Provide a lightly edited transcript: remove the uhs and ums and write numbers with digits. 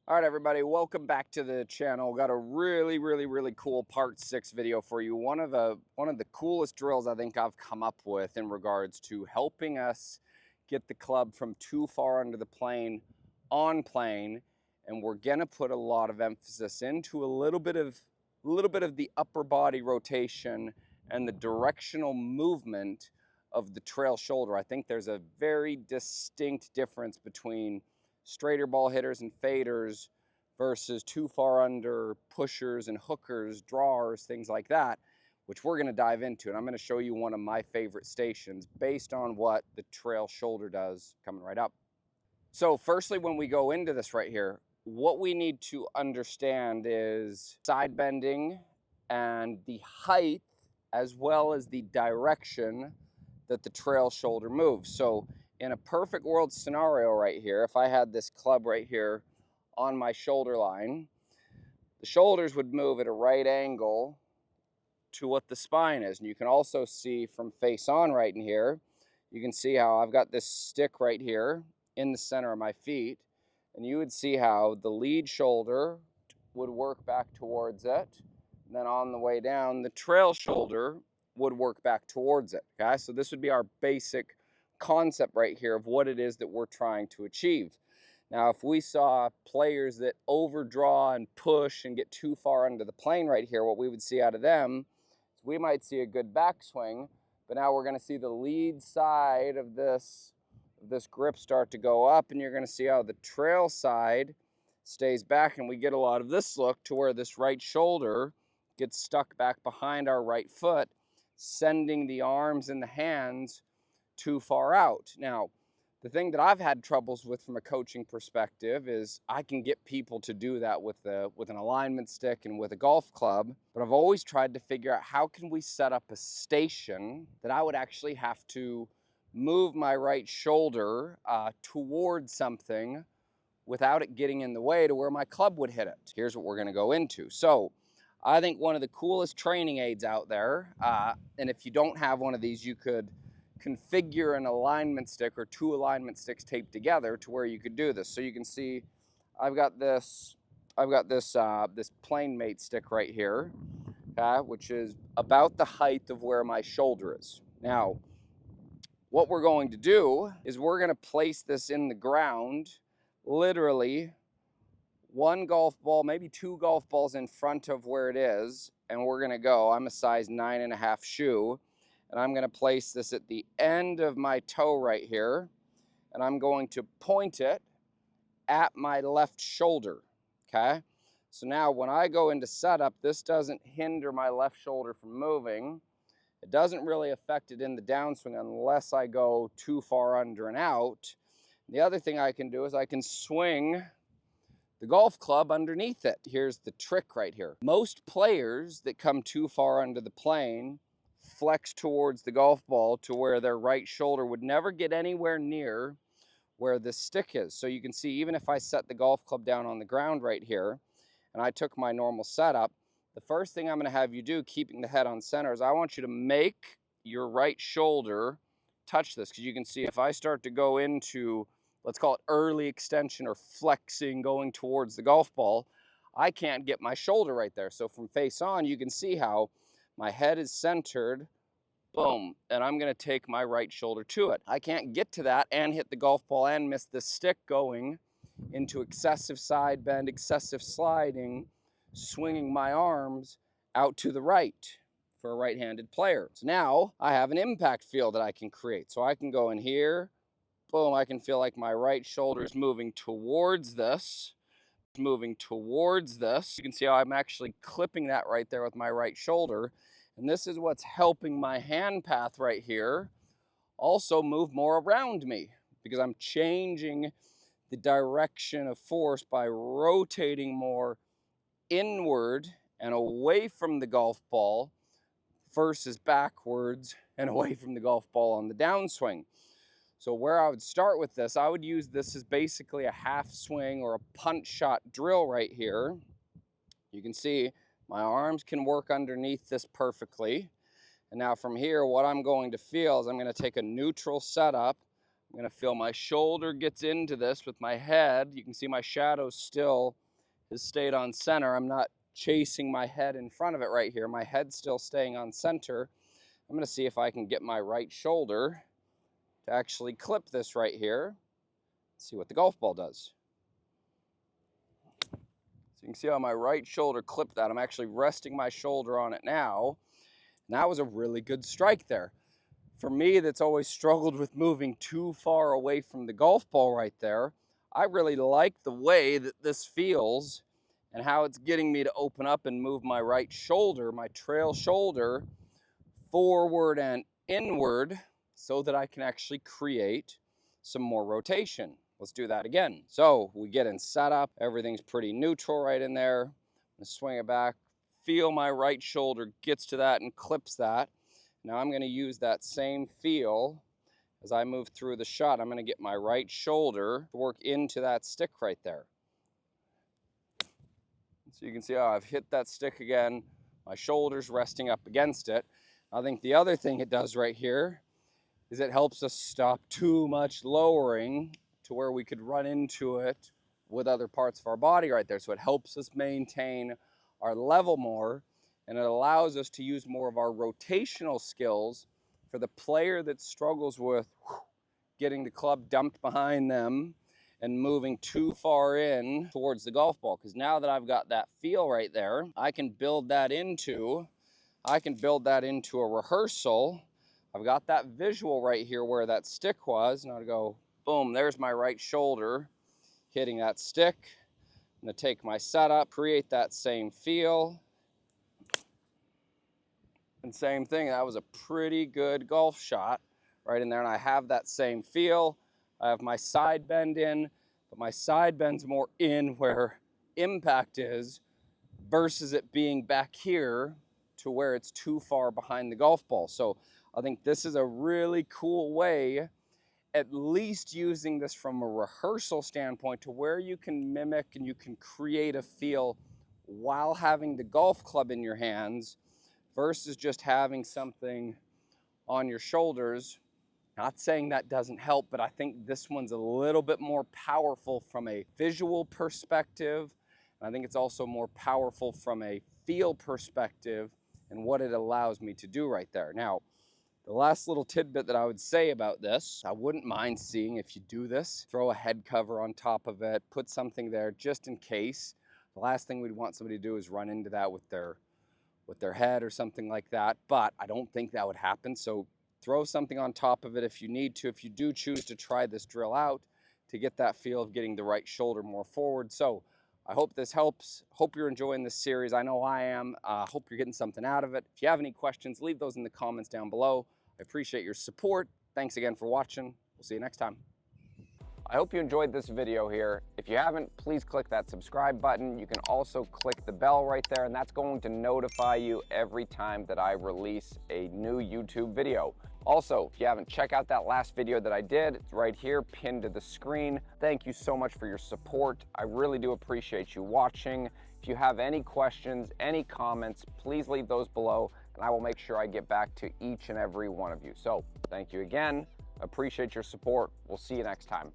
All right, everybody, welcome back to the channel. Got a really cool part 6 video for you. One of the coolest drills I think I've come up with in regards to helping us get the club from too far under the plane on plane, and we're gonna put a lot of emphasis into a little bit of the upper body rotation and the directional movement of the trail shoulder. I think there's a very distinct difference between straighter ball hitters and faders versus too far under pushers and hookers, drawers, things like that, which we're going to dive into. And I'm going to show you one of my favorite stations based on what the trail shoulder does coming right up. So firstly, when we go into this right here, what we need to understand is side bending and the height as well as the direction that the trail shoulder moves. So in a perfect world scenario right here, if I had this club right here on my shoulder line, the shoulders would move at a right angle to what the spine is. And you can also see from face on right in here, you can see how I've got this stick right here in the center of my feet. And you would see how the lead shoulder would work back towards it. And then on the way down, the trail shoulder would work back towards it. Okay, so this would be our basic concept right here of what it is that we're trying to achieve. Now, if we saw players that overdraw and push and get too far under the plane right here, what we would see out of them is we might see a good backswing, but now we're going to see the lead side of this grip start to go up, and you're going to see how the trail side stays back, and we get a lot of this look to where this right shoulder gets stuck back behind our right foot, sending the arms and the hands too far out. Now, the thing that I've had troubles with from a coaching perspective is I can get people to do that with an alignment stick and with a golf club, but I've always tried to figure out how can we set up a station that I would actually have to move my right shoulder towards something without it getting in the way to where my club would hit it. Here's what we're going to go into. So I think one of the coolest training aids out there, and if you don't have one of these, you could configure an alignment stick or two alignment sticks taped together to where you could do this. So you can see I've got this plane mate stick right here, which is about the height of where my shoulder is. Now, what we're going to do is we're going to place this in the ground, literally one golf ball, maybe two golf balls in front of where it is, and we're going to go. I'm a size 9.5 shoe. And I'm going to place this at the end of my toe right here, and I'm going to point it at my left shoulder, okay? So now when I go into setup, this doesn't hinder my left shoulder from moving. It doesn't really affect it in the downswing unless I go too far under and out. The other thing I can do is I can swing the golf club underneath it. Here's the trick right here. Most players that come too far under the plane flex towards the golf ball to where their right shoulder would never get anywhere near where the stick is. So you can see, even if I set the golf club down on the ground right here and I took my normal setup, the first thing I'm going to have you do, keeping the head on center, is I want you to make your right shoulder touch this. Because you can see if I start to go into, let's call it early extension or flexing going towards the golf ball, I can't get my shoulder right there. So from face on, you can see how my head is centered, boom, and I'm going to take my right shoulder to it. I can't get to that and hit the golf ball and miss the stick going into excessive side bend, excessive sliding, swinging my arms out to the right for a right-handed player. So now I have an impact field that I can create. So I can go in here, boom, I can feel like my right shoulder is moving towards this. You can see how I'm actually clipping that right there with my right shoulder. And this is what's helping my hand path right here also move more around me, because I'm changing the direction of force by rotating more inward and away from the golf ball versus backwards and away from the golf ball on the downswing. So where I would start with this, I would use this as basically a half swing or a punch shot drill right here. You can see my arms can work underneath this perfectly. And now from here, what I'm going to feel is I'm going to take a neutral setup. I'm gonna feel my shoulder gets into this with my head. You can see my shadow still has stayed on center. I'm not chasing my head in front of it right here. My head's still staying on center. I'm gonna see if I can get my right shoulder to actually clip this right here. See what the golf ball does. So you can see how my right shoulder clipped that. I'm actually resting my shoulder on it now. And that was a really good strike there. For me, that's always struggled with moving too far away from the golf ball right there. I really like the way that this feels and how it's getting me to open up and move my right shoulder, my trail shoulder, forward and inward so that I can actually create some more rotation. Let's do that again. So we get in setup, everything's pretty neutral right in there. I'm gonna swing it back, feel my right shoulder gets to that and clips that. Now I'm gonna use that same feel as I move through the shot. I'm gonna get my right shoulder to work into that stick right there. So you can see how I've hit that stick again. My shoulder's resting up against it. I think the other thing it does right here is it helps us stop too much lowering to where we could run into it with other parts of our body right there. So it helps us maintain our level more, and it allows us to use more of our rotational skills for the player that struggles with getting the club dumped behind them and moving too far in towards the golf ball. Because now that I've got that feel right there, I can build that into a rehearsal. I've got that visual right here where that stick was, and I'll go, boom, there's my right shoulder hitting that stick. I'm gonna take my setup, create that same feel. And same thing, that was a pretty good golf shot right in there, and I have that same feel. I have my side bend in, but my side bend's more in where impact is versus it being back here to where it's too far behind the golf ball. So I think this is a really cool way, at least using this from a rehearsal standpoint, to where you can mimic and you can create a feel while having the golf club in your hands versus just having something on your shoulders. Not saying that doesn't help, but I think this one's a little bit more powerful from a visual perspective. And I think it's also more powerful from a feel perspective and what it allows me to do right there. Now, the last little tidbit that I would say about this, I wouldn't mind seeing if you do this, throw a head cover on top of it, put something there just in case. The last thing we'd want somebody to do is run into that with their head or something like that, but I don't think that would happen. So throw something on top of it if you need to, if you do choose to try this drill out to get that feel of getting the right shoulder more forward. So I hope this helps. Hope you're enjoying this series. I know I am. Hope you're getting something out of it. If you have any questions, leave those in the comments down below. I appreciate your support. Thanks again for watching. We'll see you next time. I hope you enjoyed this video here. If you haven't, please click that subscribe button. You can also click the bell right there, and that's going to notify you every time that I release a new YouTube video. Also, if you haven't, check out that last video that I did. It's right here, pinned to the screen. Thank you so much for your support. I really do appreciate you watching. If you have any questions, any comments, please leave those below, and I will make sure I get back to each and every one of you. So, thank you again. Appreciate your support. We'll see you next time.